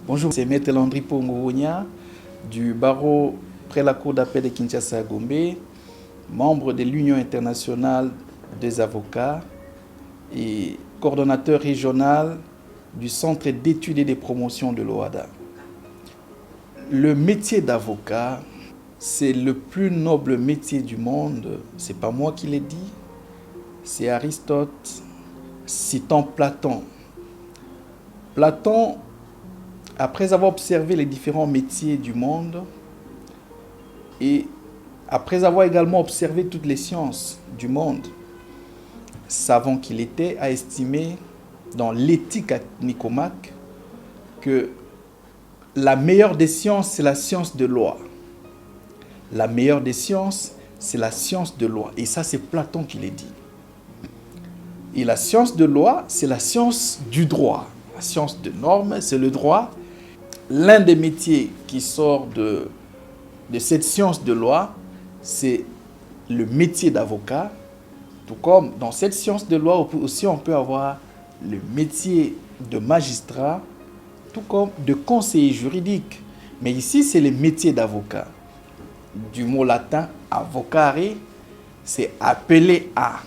Bonjour, c'est Maître Landry Pongounia du barreau près la cour d'appel de Kinshasa à Gombe, membre de l'Union internationale des avocats et coordonnateur régional du Centre d'études et de promotion de l'OADA. Le métier d'avocat, c'est le plus noble métier du monde. C'est pas moi qui l'ai dit, c'est Aristote citant Platon. Platon, après avoir observé les différents métiers du monde et après avoir également observé toutes les sciences du monde, savant qu'il était, a estimé dans l'éthique à Nicomaque que la meilleure des sciences, c'est la science de loi. La meilleure des sciences, c'est la science de loi. Et ça, c'est Platon qui l'a dit. Et la science de loi, c'est la science du droit. La science de normes, c'est le droit. L'un des métiers qui sort de cette science de loi, c'est le métier d'avocat. Tout comme dans cette science de loi aussi, on peut avoir le métier de magistrat, tout comme de conseiller juridique. Mais ici, c'est le métier d'avocat. Du mot latin avocare, c'est appeler à.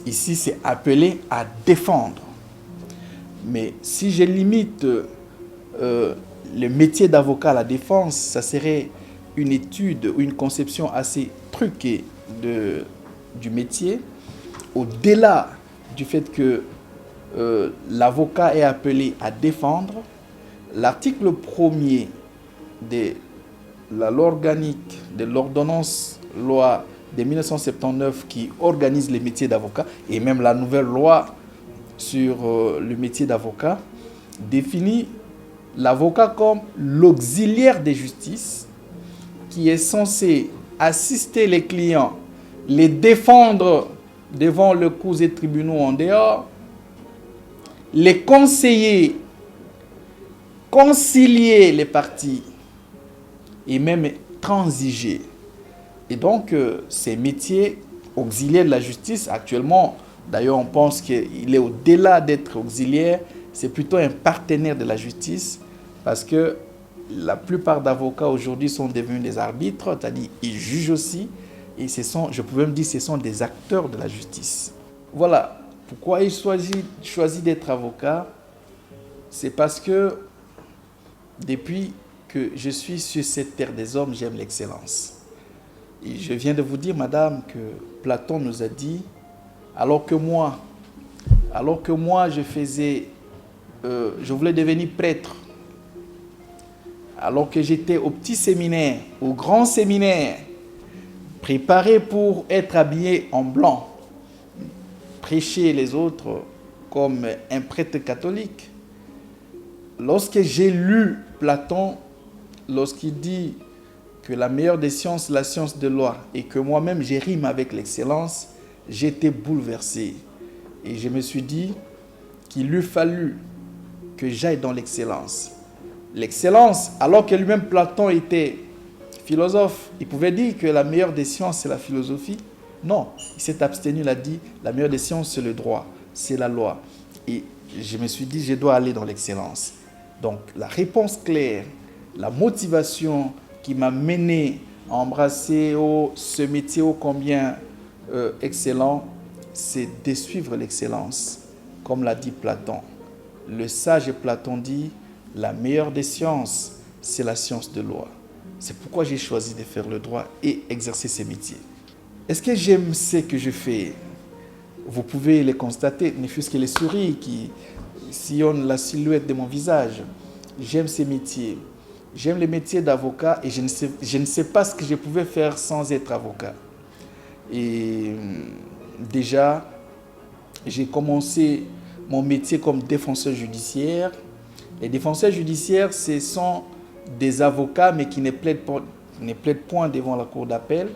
Ici, c'est appeler à défendre. Mais si je limite le métier d'avocat à la défense, ça serait une étude ou une conception assez truquée du métier. Au-delà du fait que l'avocat est appelé à défendre, l'article 1er de la loi organique de l'ordonnance loi de 1979 qui organise les métiers d'avocat et même la nouvelle loi sur le métier d'avocat définit l'avocat comme l'auxiliaire de justice qui est censé assister les clients, les défendre devant les cours et tribunaux en dehors, les conseiller, concilier les parties et même transiger. Et donc, ces métiers auxiliaires de la justice, actuellement, d'ailleurs, on pense qu'il est au-delà d'être auxiliaire, c'est plutôt un partenaire de la justice parce que la plupart d'avocats aujourd'hui sont devenus des arbitres, c'est-à-dire ils jugent aussi et je pouvais me dire, ce sont des acteurs de la justice. Voilà pourquoi il choisit d'être avocat. C'est parce que depuis que je suis sur cette terre des hommes, j'aime l'excellence. Et je viens de vous dire, madame, que Platon nous a dit, alors que moi, je voulais devenir prêtre, alors que j'étais au petit séminaire, au grand séminaire, préparé pour être habillé en blanc, prêcher les autres comme un prêtre catholique. Lorsque j'ai lu Platon, lorsqu'il dit que la meilleure des sciences, c'est la science de loi, et que moi-même, j'ai rime avec l'excellence, j'étais bouleversé. Et je me suis dit qu'il lui fallu que j'aille dans l'excellence. L'excellence, alors que lui-même Platon était philosophe, il pouvait dire que la meilleure des sciences, c'est la philosophie. Non, il s'est abstenu, il a dit, la meilleure des sciences, c'est le droit, c'est la loi. Et je me suis dit, je dois aller dans l'excellence. Donc, la réponse claire, la motivation qui m'a mené à embrasser ce métier ô combien excellent, c'est de suivre l'excellence. comme l'a dit Platon. Le sage Platon dit, la meilleure des sciences, c'est la science de loi. C'est pourquoi j'ai choisi de faire le droit et exercer ces métiers. Est-ce que j'aime ce que je fais? Vous pouvez les constater, ne fût-ce que les souris qui sillonnent la silhouette de mon visage. J'aime ces métiers. J'aime les métiers d'avocat et je ne sais pas ce que je pouvais faire sans être avocat. Et déjà, j'ai commencé mon métier comme défenseur judiciaire. Les défenseurs judiciaires, ce sont des avocats, mais qui ne plaident point devant la cour d'appel.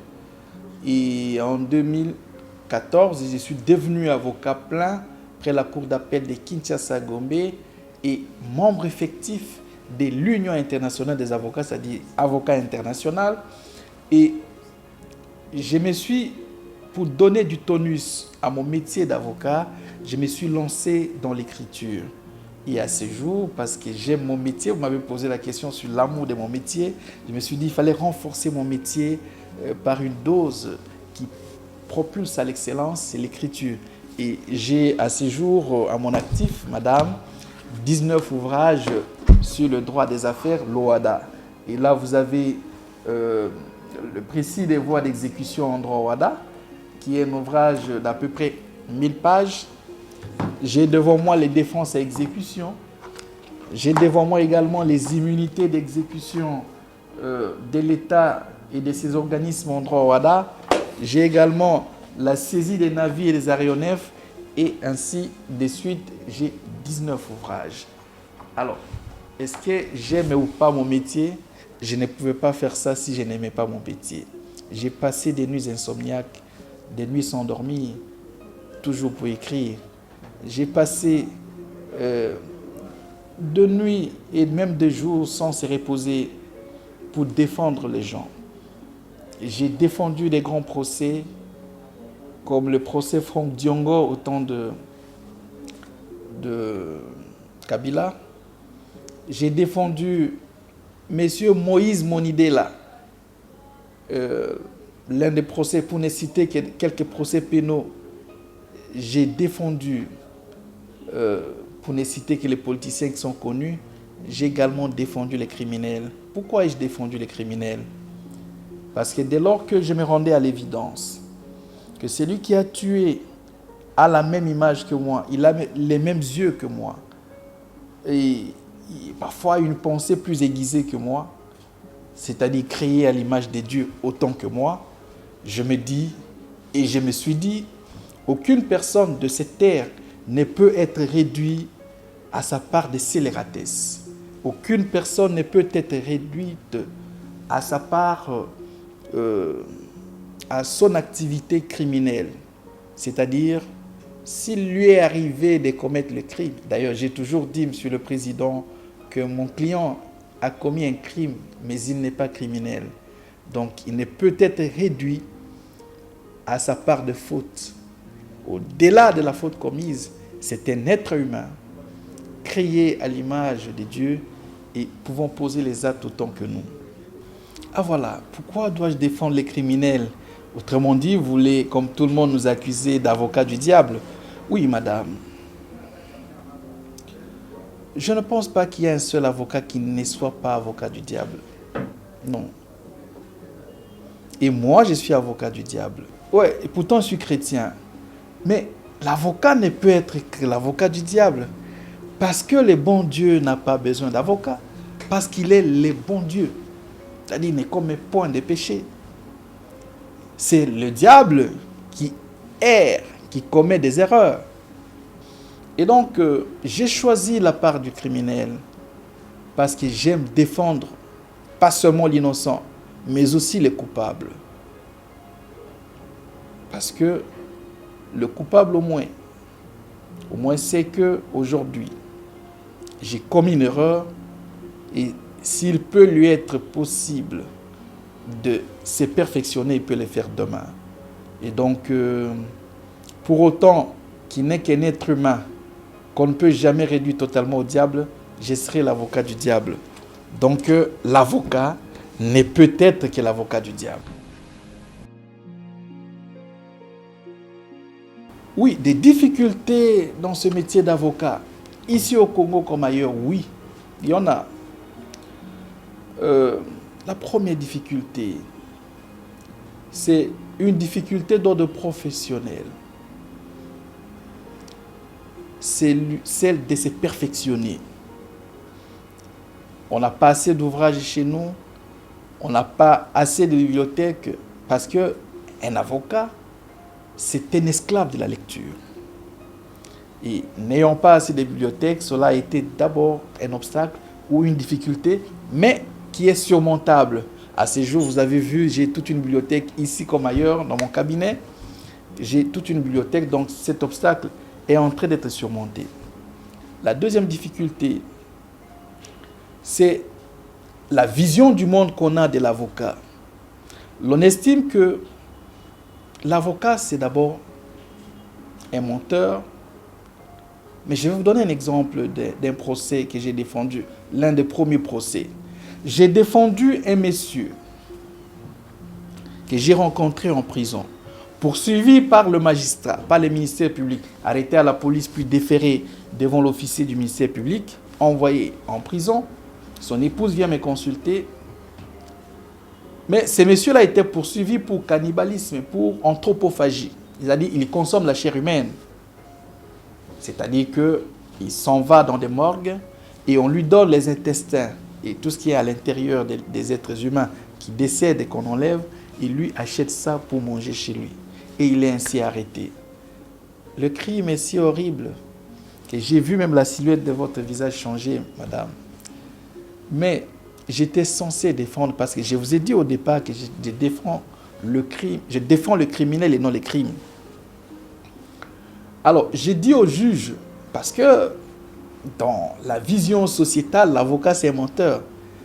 Et en 2014, je suis devenu avocat plein près la cour d'appel de Kinshasa-Gombe et membre effectif de l'Union internationale des avocats, c'est-à-dire avocat international. Et je me suis, pour donner du tonus à mon métier d'avocat, je me suis lancé dans l'écriture. Et à ce jour, parce que j'aime mon métier, vous m'avez posé la question sur l'amour de mon métier, je me suis dit qu'il fallait renforcer mon métier par une dose qui propulse à l'excellence, c'est l'écriture. Et j'ai à ce jour, à mon actif, madame, 19 ouvrages sur le droit des affaires, l'OHADA. Et là, vous avez le précis des voies d'exécution en droit OHADA, qui est un ouvrage d'à peu près 1000 pages. J'ai devant moi les défenses à exécution. J'ai devant moi également les immunités d'exécution de l'État et de ses organismes en droit OHADA. J'ai également la saisie des navires et des aéronefs et ainsi de suite. J'ai 19 ouvrages. Alors, est-ce que j'aime ou pas mon métier? Je ne pouvais pas faire ça si je n'aimais pas mon métier. J'ai passé des nuits insomniaques, des nuits sans dormir, toujours pour écrire. J'ai passé de nuits et même de jours sans se reposer pour défendre les gens. J'ai défendu des grands procès, comme le procès Franck Diongo au temps de Kabila. J'ai défendu M. Moïse Monidela, l'un des procès, pour ne citer que quelques procès pénaux. J'ai défendu, pour ne citer que les politiciens qui sont connus, j'ai également défendu les criminels. Pourquoi ai-je défendu les criminels? Parce que dès lors que je me rendais à l'évidence que celui qui a tué a la même image que moi, il a les mêmes yeux que moi, et parfois une pensée plus aiguisée que moi, c'est-à-dire créée à l'image de Dieu autant que moi, je me dis, et je me suis dit, aucune personne de cette terre ne peut être réduite à sa part de scélératesse. Aucune personne ne peut être réduite à sa part, à son activité criminelle. C'est-à-dire, s'il lui est arrivé de commettre le crime, d'ailleurs j'ai toujours dit, Monsieur le Président, que mon client a commis un crime, mais il n'est pas criminel. Donc il ne peut être réduit à sa part de faute. Au-delà de la faute commise, c'est un être humain, créé à l'image de Dieu et pouvant poser les actes autant que nous. Ah voilà, pourquoi dois-je défendre les criminels? Autrement dit, vous voulez, comme tout le monde, nous accuser d'avocats du diable? Oui, madame. Je ne pense pas qu'il y ait un seul avocat qui ne soit pas avocat du diable. Non. Et moi, je suis avocat du diable. Ouais, et pourtant, je suis chrétien. Mais l'avocat ne peut être que l'avocat du diable. Parce que le bon Dieu n'a pas besoin d'avocat. Parce qu'il est le bon Dieu. C'est-à-dire, il ne commet point de péché. C'est le diable qui erre, qui commet des erreurs. Et donc, j'ai choisi la part du criminel parce que j'aime défendre pas seulement l'innocent, mais aussi les coupables. Parce que le coupable au moins sait qu'aujourd'hui, j'ai commis une erreur et s'il peut lui être possible de se perfectionner, il peut le faire demain. Et donc, pour autant qu'il n'est qu'un être humain, qu'on ne peut jamais réduire totalement au diable, je serai l'avocat du diable. Donc, l'avocat ne peut être que l'avocat du diable. Oui, des difficultés dans ce métier d'avocat. Ici au Congo comme ailleurs, oui, il y en a. La première difficulté, c'est une difficulté d'ordre professionnel. C'est celle de se perfectionner. On n'a pas assez d'ouvrages chez nous, on n'a pas assez de bibliothèques parce qu'un avocat, c'est un esclave de la lecture. Et n'ayant pas assez de bibliothèques, cela a été d'abord un obstacle ou une difficulté, mais qui est surmontable. À ce jour, vous avez vu, j'ai toute une bibliothèque ici comme ailleurs, dans mon cabinet. J'ai toute une bibliothèque, donc cet obstacle est en train d'être surmonté. La deuxième difficulté, c'est la vision du monde qu'on a de l'avocat. L'on estime que l'avocat, c'est d'abord un menteur. Mais je vais vous donner un exemple d'un procès que j'ai défendu, l'un des premiers procès. J'ai défendu un monsieur que j'ai rencontré en prison, poursuivi par le magistrat, par le ministère public, arrêté à la police, puis déféré devant l'officier du ministère public, envoyé en prison. Son épouse vient me consulter. Mais ce monsieur-là a été poursuivi pour cannibalisme, pour anthropophagie. C'est-à-dire qu'il consomme la chair humaine. C'est-à-dire qu'il s'en va dans des morgues et on lui donne les intestins et tout ce qui est à l'intérieur des êtres humains qui décèdent et qu'on enlève, il lui achète ça pour manger chez lui. Et il est ainsi arrêté. Le crime est si horrible que j'ai vu même la silhouette de votre visage changer, madame. Mais j'étais censé défendre, parce que je vous ai dit au départ que je défends le crime, je défends le criminel et non les crimes. Alors, j'ai dit au juge, parce que dans la vision sociétale, l'avocat c'est un menteur.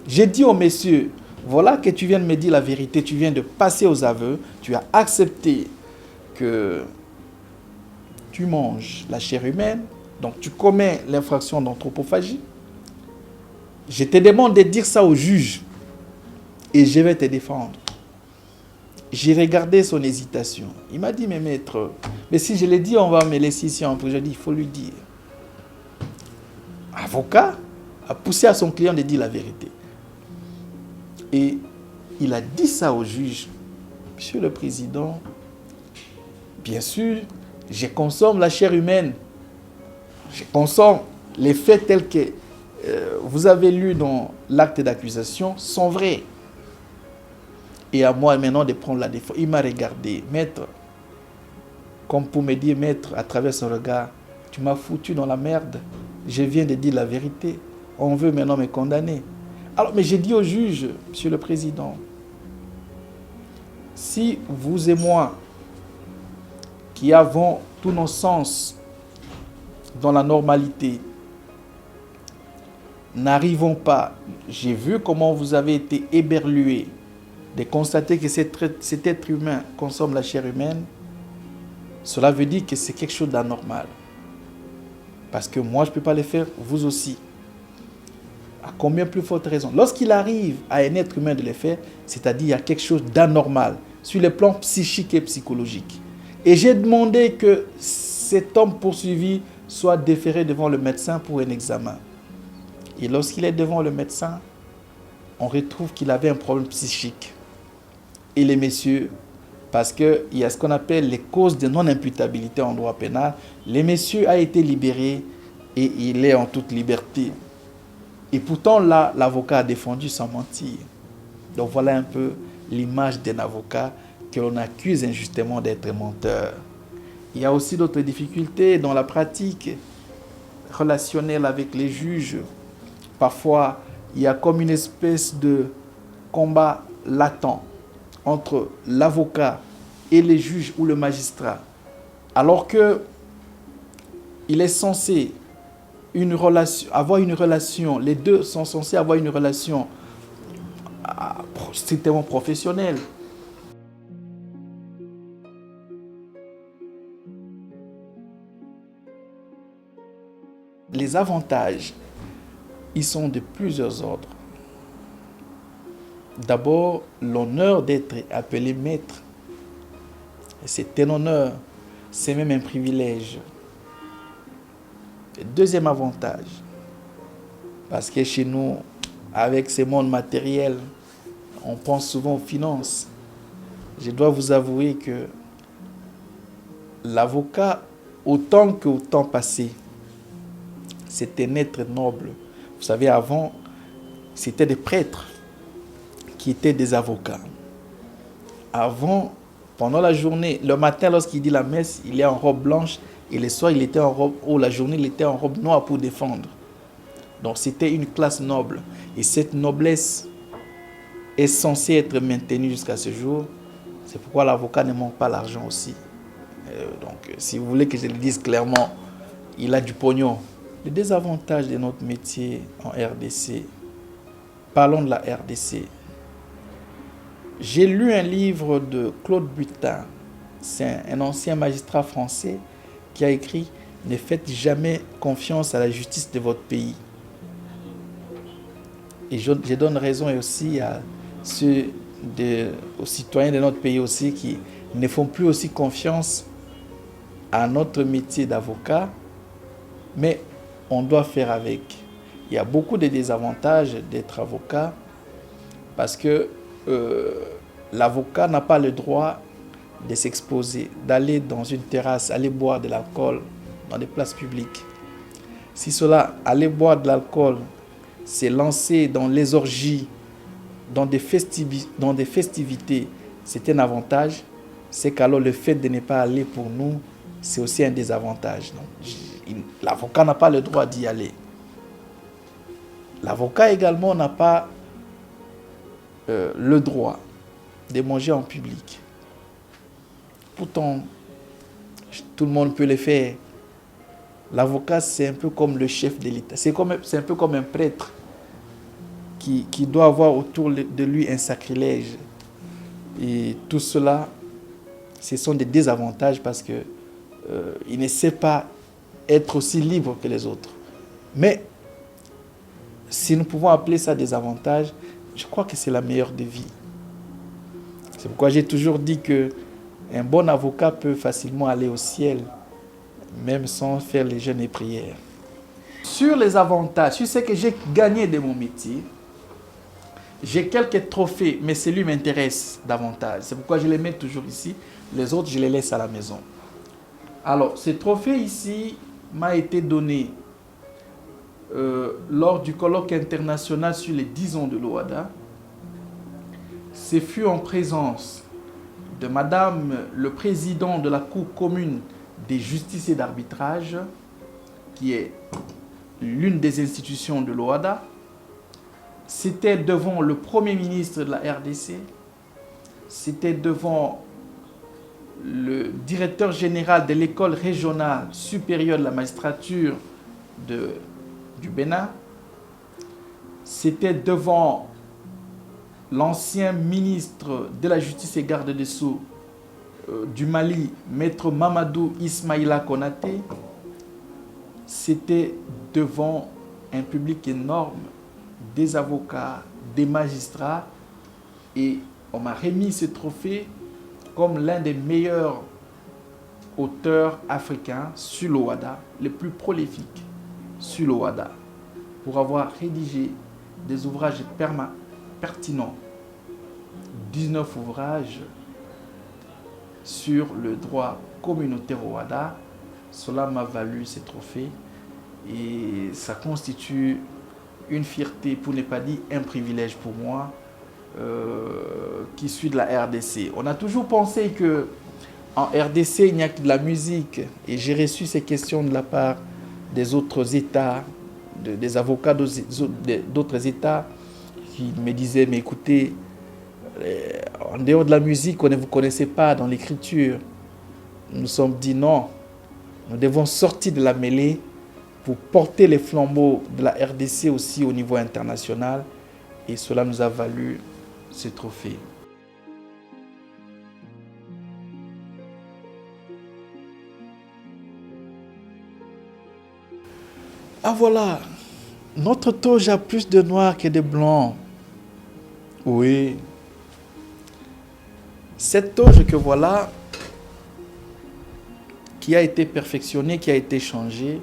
J'ai dit au monsieur, voilà que tu viens de me dire la vérité, tu viens de passer aux aveux, tu as accepté que tu manges la chair humaine, donc tu commets l'infraction d'anthropophagie. Je te demande de dire ça au juge et je vais te défendre. J'ai regardé son hésitation. Il m'a dit, mais maître, mais si je l'ai dit, on va me laisser ici en prison. Je dis, il faut lui dire. Avocat a poussé à son client de dire la vérité. Et il a dit ça au juge. Monsieur le Président, bien sûr, je consomme la chair humaine. Je consomme les faits tels que vous avez lu dans l'acte d'accusation sont vrais. Et à moi maintenant de prendre la défense. Il m'a regardé, maître, comme pour me dire, maître, à travers son regard, tu m'as foutu dans la merde. Je viens de dire la vérité. On veut maintenant me condamner. Alors, mais j'ai dit au juge, Monsieur le Président, si vous et moi, qui avons tous nos sens dans la normalité, n'arrivons pas, j'ai vu comment vous avez été éberlué de constater que cet être humain consomme la chair humaine, cela veut dire que c'est quelque chose d'anormal. Parce que moi, je ne peux pas le faire, vous aussi. À combien plus forte raison? Lorsqu'il arrive à un être humain de le faire, c'est-à-dire qu'il y a quelque chose d'anormal sur les plans psychiques et psychologiques. Et j'ai demandé que cet homme poursuivi soit déféré devant le médecin pour un examen. Et lorsqu'il est devant le médecin, on retrouve qu'il avait un problème psychique. Et les messieurs, parce qu'il y a ce qu'on appelle les causes de non-imputabilité en droit pénal, les messieurs a été libéré et il est en toute liberté. Et pourtant, là, l'avocat a défendu sans mentir. Donc voilà un peu l'image d'un avocat que l'on accuse injustement d'être menteur. Il y a aussi d'autres difficultés dans la pratique relationnelle avec les juges. Parfois, il y a comme une espèce de combat latent entre l'avocat et les juges ou le magistrat. Alors que il est censé avoir une relation, les deux sont censés avoir une relation strictement professionnelle. Les avantages, ils sont de plusieurs ordres. D'abord, l'honneur d'être appelé maître. C'est un honneur. c'est même un privilège. Deuxième avantage, parce que chez nous, avec ce monde matériel, on pense souvent aux finances. Je dois vous avouer que l'avocat, autant qu'au temps passé, c'était un être noble. Vous savez, avant, c'était des prêtres qui étaient des avocats. Avant, pendant la journée, le matin, lorsqu'il dit la messe, il est en robe blanche, et le soir, il était en robe, ou la journée, il était en robe noire pour défendre. Donc, c'était une classe noble. Et cette noblesse est censée être maintenue jusqu'à ce jour. C'est pourquoi l'avocat ne manque pas l'argent aussi. Donc, si vous voulez que je le dise clairement, il a du pognon. Les désavantages de notre métier en RDC. Parlons de la RDC. J'ai lu un livre de Claude Butin. C'est un ancien magistrat français qui a écrit « Ne faites jamais confiance à la justice de votre pays ». Et je donne raison aussi à aux citoyens de notre pays aussi qui ne font plus aussi confiance à notre métier d'avocat, mais on doit faire avec. Il y a beaucoup de désavantages d'être avocat parce que l'avocat n'a pas le droit de s'exposer, d'aller dans une terrasse, aller boire de l'alcool dans des places publiques. Si cela, aller boire de l'alcool, c'est lancer dans les orgies, dans des festivités, c'est un avantage, c'est qu'alors le fait de ne pas aller pour nous, c'est aussi un désavantage. L'avocat n'a pas le droit d'y aller. L'avocat également n'a pas le droit de manger en public. Pourtant, tout le monde peut le faire. L'avocat, c'est un peu comme le chef de l'État. C'est un peu comme un prêtre qui doit avoir autour de lui un sacrilège. Et tout cela, ce sont des désavantages parce que il ne sait pas être aussi libre que les autres. Mais si nous pouvons appeler ça des avantages, je crois que c'est la meilleure des vies. C'est pourquoi j'ai toujours dit qu'un bon avocat peut facilement aller au ciel, même sans faire les jeûnes et prières. Sur les avantages, sur ce que j'ai gagné de mon métier, j'ai quelques trophées, mais celui m'intéresse davantage. C'est pourquoi je les mets toujours ici. Les autres, je les laisse à la maison. Alors, ce trophée ici m'a été donné lors du colloque international sur les 10 ans de l'OHADA. Ce fut en présence de Madame le président de la Cour commune des justices et d'arbitrage, qui est l'une des institutions de l'OHADA. C'était devant le Premier ministre de la RDC, c'était devant le directeur général de l'école régionale supérieure de la magistrature du Bénin, c'était devant l'ancien ministre de la Justice et garde des Sceaux du Mali, Maître Mamadou Ismaïla Konaté, c'était devant un public énorme, des avocats, des magistrats, et on m'a remis ce trophée comme l'un des meilleurs auteurs africains sur l'OHADA, les plus prolifiques sur l'OHADA, pour avoir rédigé des ouvrages pertinents, 19 ouvrages sur le droit communautaire OHADA. Cela m'a valu ces trophées et ça constitue une fierté, pour ne pas dire un privilège pour moi, qui suis de la RDC. On a toujours pensé que en RDC, il n'y a que de la musique. Et j'ai reçu ces questions de la part des autres États, des avocats d'autres États, qui me disaient, mais écoutez, en dehors de la musique, on ne vous connaissait pas dans l'écriture. Nous nous sommes dit non, nous devons sortir de la mêlée pour porter les flambeaux de la RDC aussi au niveau international. Et cela nous a valu ce trophée. Ah voilà, notre toge a plus de noir que de blanc. Oui. Cette toge que voilà qui a été perfectionné, qui a été changé,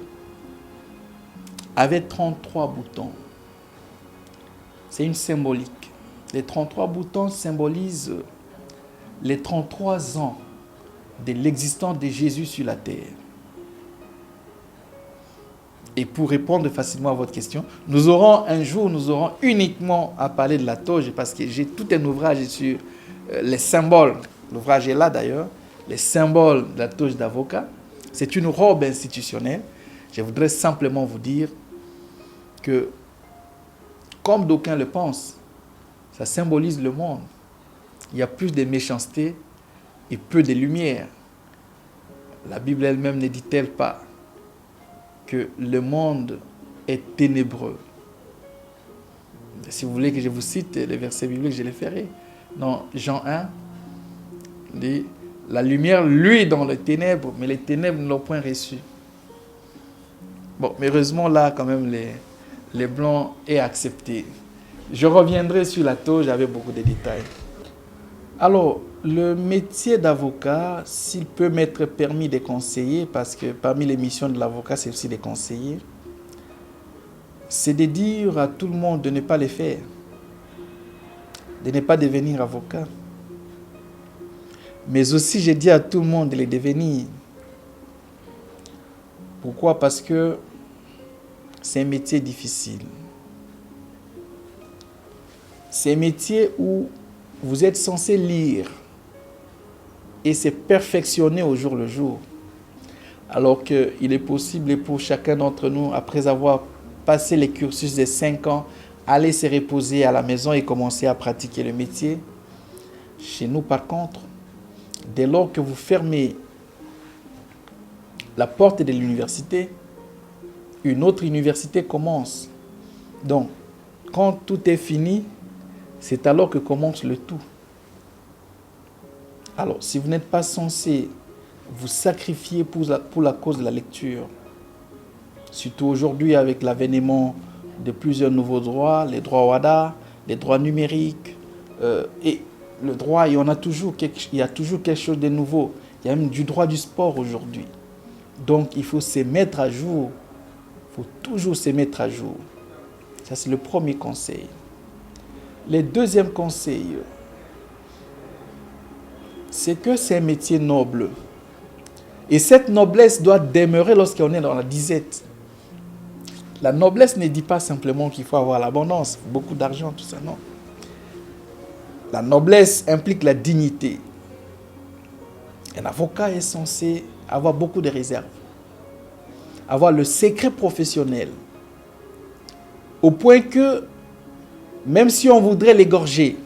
avait 33 boutons. C'est une symbolique. Les 33 boutons symbolisent les 33 ans de l'existence de Jésus sur la terre. Et pour répondre facilement à votre question, nous aurons uniquement à parler de la toge parce que j'ai tout un ouvrage sur les symboles. L'ouvrage est là d'ailleurs, les symboles de la toge d'avocat. C'est une robe institutionnelle. Je voudrais simplement vous dire que, comme d'aucuns le pensent, ça symbolise le monde. Il y a plus de méchanceté et peu de lumière. La Bible elle-même ne dit-elle pas que le monde est ténébreux? Si vous voulez que je vous cite les versets bibliques, je les ferai. Dans Jean 1, il dit, la lumière luit dans les ténèbres, mais les ténèbres ne l'ont point reçu. Bon, mais heureusement là, quand même, les blancs est accepté. Je reviendrai sur la toge avec beaucoup de détails. Alors, le métier d'avocat, s'il peut m'être permis de conseiller, parce que parmi les missions de l'avocat, c'est aussi de conseiller, c'est de dire à tout le monde de ne pas les faire, de ne pas devenir avocat. Mais aussi, j'ai dit à tout le monde de les devenir. Pourquoi? Parce que c'est un métier difficile. C'est un métier où vous êtes censé lire et se perfectionner au jour le jour. Alors qu'il est possible pour chacun d'entre nous, après avoir passé les cursus de 5 ans, aller se reposer à la maison et commencer à pratiquer le métier. Chez nous, par contre, dès lors que vous fermez la porte de l'université, une autre université commence. Donc, quand tout est fini, c'est alors que commence le tout. Alors, si vous n'êtes pas censé vous sacrifier pour la cause de la lecture, surtout aujourd'hui avec l'avènement de plusieurs nouveaux droits, les droits WADA, les droits numériques, et le droit, il y a toujours quelque chose de nouveau. Il y a même du droit du sport aujourd'hui. Donc, il faut se mettre à jour. Il faut toujours se mettre à jour. Ça, c'est le premier conseil. Le deuxième conseil, c'est que c'est un métier noble. Et cette noblesse doit demeurer lorsqu'on est dans la disette. La noblesse ne dit pas simplement qu'il faut avoir l'abondance, beaucoup d'argent, tout ça, non. La noblesse implique la dignité. Un avocat est censé avoir beaucoup de réserves, avoir le secret professionnel, au point que, même si on voudrait l'égorger,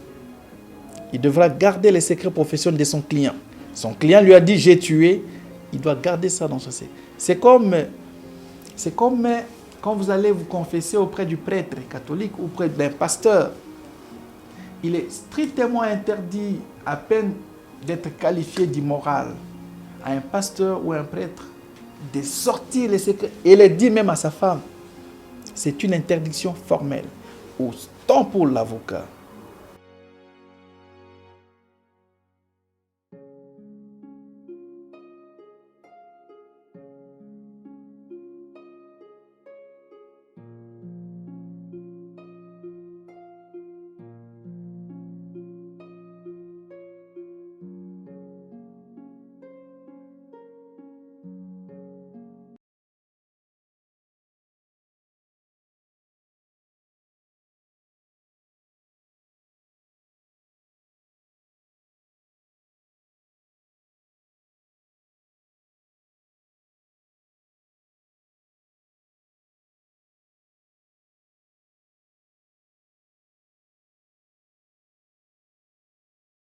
il devra garder les secrets professionnels de son client. Son client lui a dit « j'ai tué », il doit garder ça dans son secret. C'est comme quand vous allez vous confesser auprès du prêtre catholique ou auprès d'un pasteur. Il est strictement interdit, à peine d'être qualifié d'immoral, à un pasteur ou un prêtre de sortir les secrets et les dire même à sa femme. C'est une interdiction formelle. Autant pour l'avocat.